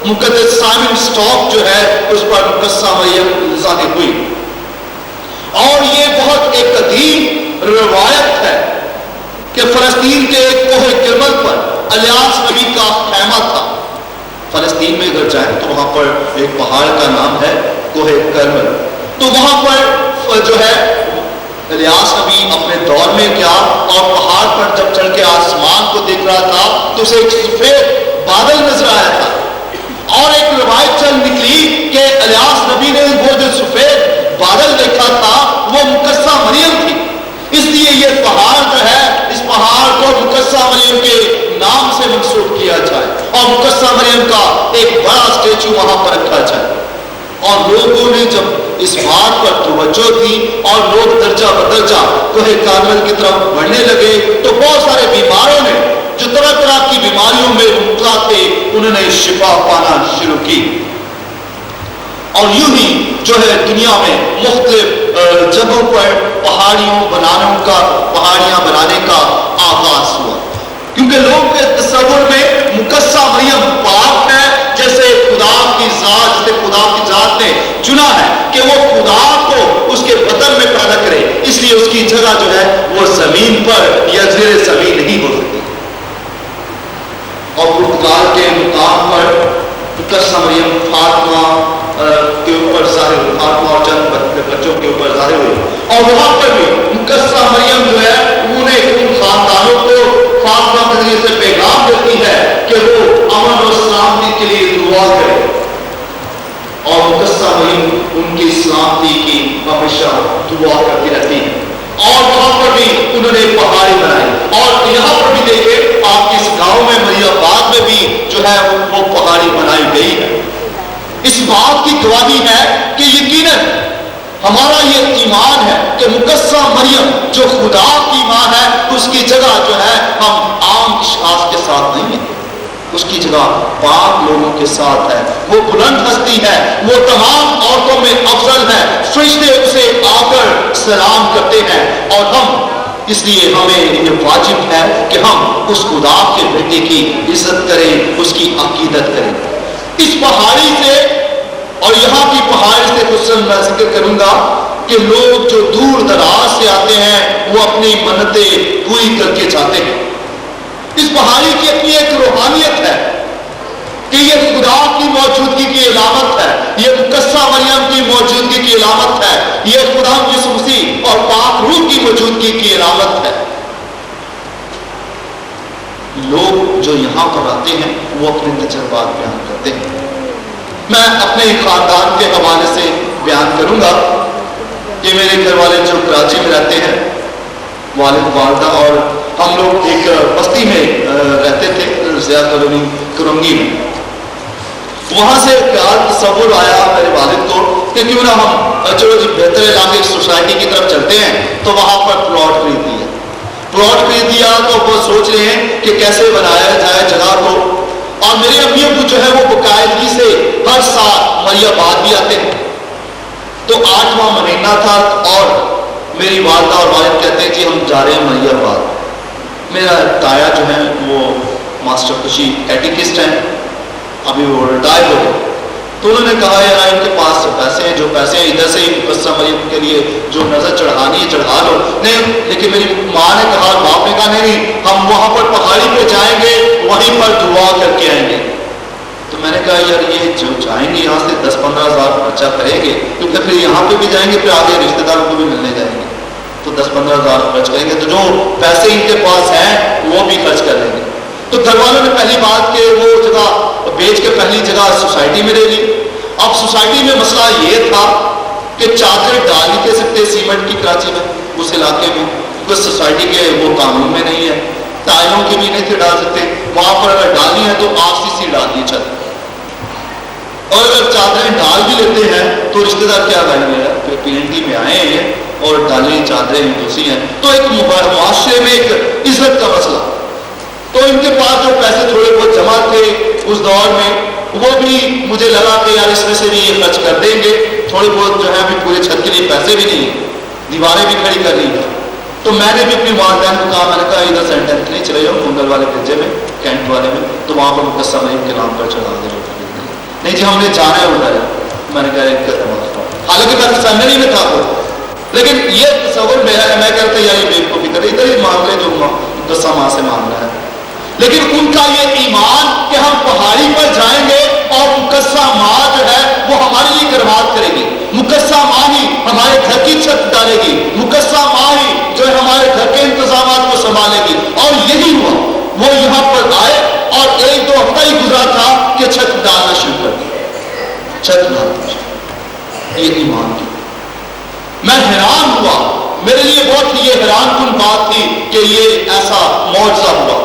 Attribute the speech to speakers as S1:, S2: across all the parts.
S1: मुकद्दस Simon stock जो है उस पर मुकद्दसा मरियम ज़ाहिर हुई। और ये बहुत एक कदीम रिवायत है कि फलस्तीन के एक कोहे कर्मल पर इलियास नबी का खैमा था। फलस्तीन में अगर जाए तो वहां पर एक पहाड़ का नाम है कोहे कर्मल। तो वहां पर जो है इलियास नबी अपने दौर में गया और पहाड़ पर जब चढ़ के आसमान को देख रहा था तो उसे एक सफेद बादल नजर आया था और एक रवायत चल निकली कि इलियास नबी ने वो जो सफेद बादल देखा था वो मुकद्दसा मरियम थी। इसलिए ये पहाड़ जो है, इस पहाड़ को मुकद्दसा मरियम के नाम से मंसूब किया जाए और मुकद्दसा मरियम का एक बड़ा स्टेचू वहां पर रखा जाए। और लोगों ने जब इस बात पर तवज्जो दी और लोग दर्जा बदर्जा कोहे कार्मल की तरफ बढ़ने लगे तो बहुत सारे बीमारों ने जो तरह तरह की बीमारियों में मुब्तला थे उन्होंने शिफा पाना शुरू की। और यूं ही जो है दुनिया में मुख्तलिफ जगहों पर पहाड़ियां बनाने का आगाज हुआ, क्योंकि लोगों के तस्वुर में मुकद्दसा मरियम पाक है, जैसे खुदा की जात ने चुना है कि वो खुदा को उसके बदन में पैदा करे, इसलिए उसकी जगह जो है वो जमीन पर या ज़ेरे जमीन नहीं हो सकती। और पुर्तगाल के मुकाम पर मुकद्दसा मरियम फातिमा के ऊपर ज़ाहिर हुई, फातिमा और चंद बच्चों के ऊपर ज़ाहिर हुई। और वहां पर भी मुकद्दसा मरियम जो है उन्होंने उन खानदानों को फातिमा के जरिए से पैगाम देती है कि वो अमन और सलामती के लिए दुआ करें। और मुकद्दसा मरियम उनकी सलामती की हमेशा दुआ करती रहती है। और वहां पर भी उन्होंने पहाड़ी बनाई और यहाँ पर भी देखे आपके इस गांव में मरियाबाद में भी जो है वो पहाड़ी बनाई गई है। इस बात की गवाही है कि यकीनन हमारा ये ईमान है कि मुकद्दसा मरियम जो खुदा की मां है उसकी जगह जो है हम आम अशखास के साथ नहीं है, उसकी जगह पाक लोगों के साथ है। वो बुलंद हस्ती है, वो तमाम औरतों में अफजल है, फरिश्ते उसे आकर सलाम करते हैं। और हम इसलिए हमें ये वाजिब है कि हम उस खुदा के बेटे की इज्जत करें, उसकी अकीदत करें। इस पहाड़ी से और यहाँ की पहाड़ी से कुछ मैं जिक्र करूंगा कि लोग जो दूर दराज से आते हैं वो अपनी मन्नतें पूरी करके जाते हैं। इस पहाड़ी की अपनी एक रूहानियत है कि ये खुदा की मौजूदगी की इलामत है, ये मुकद्दसा मरियम की मौजूदगी की इलामत है, ये खुदा यीशु मसीह और पाक रूह की मौजूदगी की इलामत है। लोग जो यहाँ पर आते हैं वो अपने तजर्बात बयान करते हैं। मैं अपने खानदान के हवाले से बयान करूंगा कि मेरे घर वाले जो कराची में रहते हैं, वालिद वालदा और हम लोग एक बस्ती में रहते थे, ज़िया कॉलोनी कुरंगी में। वहां से ख्याल तस्वुर आया मेरे वालिद को कि क्यों ना हम चलो जी बेहतर इलाके सोसाइटी की तरफ चलते हैं। तो वहां पर प्लॉट खरीद दिया तो वो सोच रहे हैं कि कैसे बनाया जाए जगह को। और मेरे अम्मी अब्बू जो है वो बाकायदगी से हर साल मरियाबाद भी आते हैं। तो 8वां महीना था और मेरी वालदा और वालिद कहते हैं जी हम जा रहे हैं मरियाबाद। मेरा ताया जो है वो मास्टर खुशी कैटिकिस्ट हैं, अभी वो रिटायर हो गए। तो उन्होंने कहा यार इनके पास जो पैसे हैं इधर से ही मुकद्दसा मरियम के लिए जो नजर चढ़ानी है चढ़ा लो। नहीं, लेकिन मेरी माँ ने कहा, बाप ने कहा नहीं हम वहां पर पहाड़ी पे जाएंगे, वहीं पर दुआ करके आएंगे। तो मैंने कहा यार ये जो जाएंगे यहाँ से 10-15 हज़ार खर्चा करेंगे, क्योंकि फिर यहाँ पे भी जाएंगे फिर आगे रिश्तेदारों को भी मिलने जाएंगे तो 10-15 हज़ार खर्च करेंगे, तो जो पैसे इनके पास हैं वो भी खर्च कर लेंगे। तो घर वालों ने पहली बात कि वो जगह बेच के पहली जगह सोसाइटी में ले ली। अब सोसाइटी में मसला ये था कि चादरें डाल नहीं दे सकते सीमेंट की कराची में उस इलाके में, क्योंकि सोसाइटी के वो कानून में नहीं है, टाइलों की भी नहीं थे डाल सकते। वहां पर अगर डालनी है तो RCC डाल दी छत, और अगर चादरें डाल भी लेते हैं तो रिश्तेदार क्या करेंगे, PNT में आए हैं और डाली चादरें दूसरी हैं, तो एक मुआशरे में एक इज्जत का मसला। तो इनके पास जो पैसे थोड़े बहुत जमा थे उस दौर में, वो भी मुझे लगा कि यार इसमें से भी ये खर्च कर देंगे, थोड़े बहुत जो है अभी पूरे छत के लिए पैसे भी नहीं है, दीवारें भी खड़ी कर ली है। तो मैंने भी अपनी वालदैन को कहा, मैंने कहा इधर सेंटर के लिए चले जाओ मुंगल वाले भेजे में, कैंट वाले में, तो वहाँ पर मुकद्दसा मरियम के नाम पर चढ़ा दे। نہیں جی ہم نے جانا ہے ادھر. میں نے کہا حالانکہ میں سیمنری میں تھا لیکن یہ تصور میرا ہے, میں کہتا یار یہ بیوقوفی کرے ادھر ہی مانگ لے جو مقدسہ ماں سے مانگنا ہے. لیکن ان کا یہ ایمان کہ ہم پہاڑی پر جائیں گے اور مقدسہ ماں جو ہے وہ ہمارے لیے کربات کرے گی, مقدسہ ماں ہی ہمارے گھر کی چھت ڈالے گی, مقدسہ ماں ہی جو ہے ہمارے گھر کے انتظامات کو سنبھالے گی. اور یہی ہوا, وہ یہاں پر آئے اور 1-2 ہفتہ ہی گزرا تھا کہ چھت ڈالنا شروع کر دی, چھت ڈالنا شروع. یہ ایمان کی میں حیران ہوا, میرے لیے بہت ہی یہ حیران کن بات تھی کہ یہ ایسا معجزہ ہوا.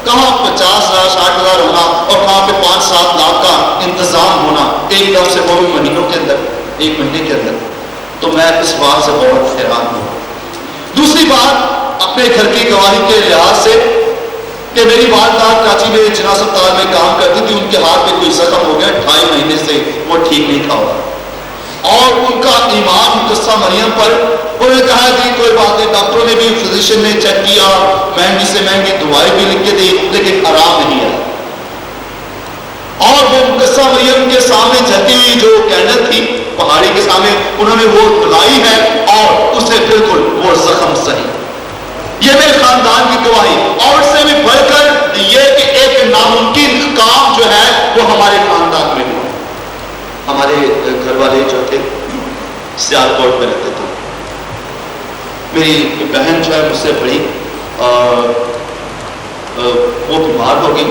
S1: کہاں 50,000 60,000 ہونا اور کہاں پہ 5-7 لاکھ کا انتظام ہونا ایک دم سے, وہ بھی مہینوں کے اندر, 1 مہینے کے اندر. تو میں اس بات سے بہت حیران ہوں. دوسری بات اپنے گھر کی گواہی کے لحاظ سے کہ میری والدہ کراچی میں جناح اسپتال میں کام کرتی تھی, ان کے ہاتھ میں کوئی زخم ہو گیا 2.5 مہینے سے وہ ٹھیک نہیں تھا ہوا, اور ان کا ایمان مقدسہ مریم پر, انہوں نے کہا کہ کوئی بات نہیں, ڈاکٹروں نے بھی فزیشین نے چیک کیا, مہنگی سے مہنگی دوائیں بھی لکھ کے دی لیکن آرام نہیں آیا. اور وہ مقدسہ مریم کے سامنے جلتی ہوئی جو کینڈل تھی پہاڑی کے سامنے انہوں نے وہ جلائی ہے اور اسے بالکل وہ زخم صحیح. یہ میرے خاندان کی گواہی. اور اس سے بھی بڑھ کر یہ کہ ایک ناممکن کام جو ہے وہ ہمارے خاندان میں ہوا. ہمارے گھر والے جو تھے سیالکوٹ میں رہتے تھے. میری بہن جو ہے مجھ سے بڑی, وہ بیمار ہو گئی.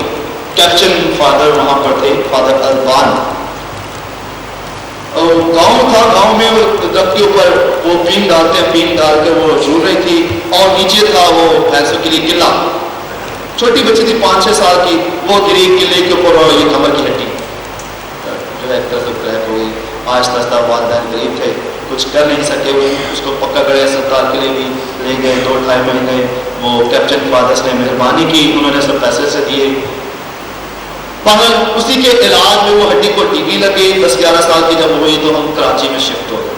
S1: کیپچن فادر وہاں پر تھے, فادر البان. گاؤں تھا, گاؤں میں درخت کے اوپر وہ پین ڈالتے ہیں, پین ڈال کے وہ جھول رہی تھی اور نیچے تھا وہ بھینسوں کے لیے قلعہ. چھوٹی بچی تھی 5-6 سال کی, وہ گری قلعے کے اوپر اور یہ کمر کی ہڈی جو ہے کریک ہو گئی. آہستہ آہستہ والدین غریب تھے, کچھ کر نہیں سکے, اس کو پکا گڑے اسپتال کے لیے بھی لے گئے, 2-2.5 مہینے. وہ کیپچن فادرس نے مہربانی کی, انہوں نے سب پیسے سے دیے. مگر اسی کے علاج میں وہ ہڈی کو ٹی بی لگ گئی. 10-11 سال کی جب ہوئی تو ہم کراچی میں شفٹ ہو گئے.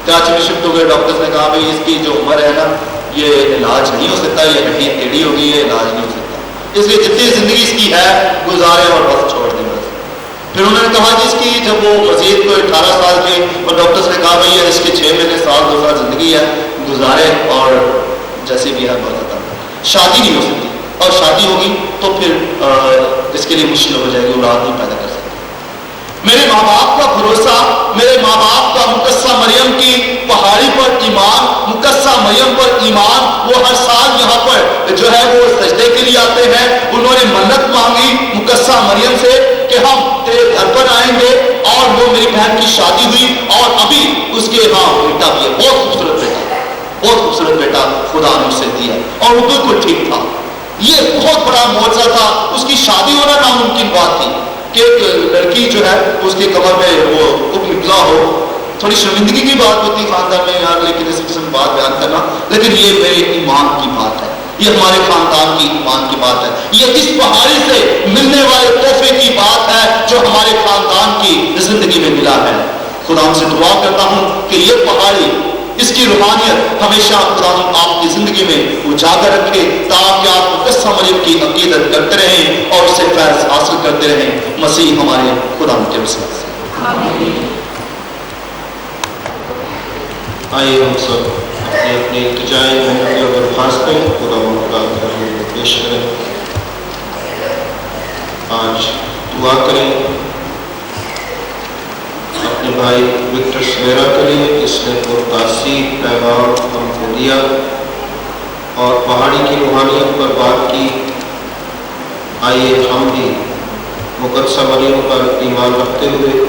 S1: کراچی میں شفٹ ہو گئے, ڈاکٹرز نے کہا بھائی اس کی جو عمر ہے نا یہ علاج نہیں ہو سکتا, یہ ہڈی ٹیڑھی ہو گئی ہے, علاج نہیں ہو سکتا, اس لیے جتنی زندگی اس کی ہے گزارے اور بس چھوڑ دیں بس. پھر انہوں نے کہا جس کی جب وہ مزید کوئی 18 سال کے, اور ڈاکٹرز نے کہا بھائی اس کے 6 مہینے 2 سال زندگی ہے, گزارے اور جیسے بھی ہے بہت زیادہ. شادی نہیں ہو سکتی, اور شادی ہوگی تو پھر اس کے لیے مشکل ہو جائے گی, اولاد نہیں پیدا کر سکتی. میرے ماں باپ کا بھروسہ, میرے ماں باپ کا مقدسہ مریم کی پہاڑی پر ایمان, مقدسہ مریم پر ایمان. وہ ہر سال یہاں پر جو ہے وہ سجدے کے لیے آتے ہیں. انہوں نے منت مانگی مقدسہ مریم سے کہ ہم تیرے گھر پر آئیں گے, اور وہ میری بہن کی شادی ہوئی اور ابھی اس کے ہاں بیٹا بھی ہے, بہت خوبصورت بیٹا, بہت خوبصورت بیٹا خدا نے اسے دیا, اور وہ بالکل ٹھیک تھا. یہ بہت بڑا معجزہ تھا. اس کی شادی ہونا ناممکن بات تھی کہ ایک لڑکی جو ہے اس کے کمر میں وہ حکم نکلا ہو. تھوڑی شرمندگی کی بات ہوتی خاندان میں یار, لیکن اس قسم بات بیان کرنا, لیکن یہ میرے ایمان کی بات ہے, یہ ہمارے خاندان کی ایمان کی بات ہے. یہ اس پہاڑی سے ملنے والے تحفے کی بات ہے جو ہمارے خاندان کی زندگی میں ملا ہے. خدا سے دعا کرتا ہوں کہ یہ پہاڑی, اس کی روحانیت ہمیشہ خدا آپ کی زندگی میں اجاگر رکھے, تاکہ آپ مقدسہ مریم کی عقیدت کرتے رہیں اور اسے فیض حاصل کرتے رہیں. مسیح ہمارے خدا کے وسیلے سے آمین.
S2: آئیے ہم سب اپنی اپنی التجائی محنت اور درخواستیں خدا کا دربار میں پیش کریں. آج دعا کریں اپنے بھائی وکٹر سویرا کے لیے جس نے پرتاثیر پیغام ہم کو دیا اور پہاڑی کی روحانیت پر بات کی. آئیے ہم بھی مقدسہ مریم پر ایمان رکھتے ہوئے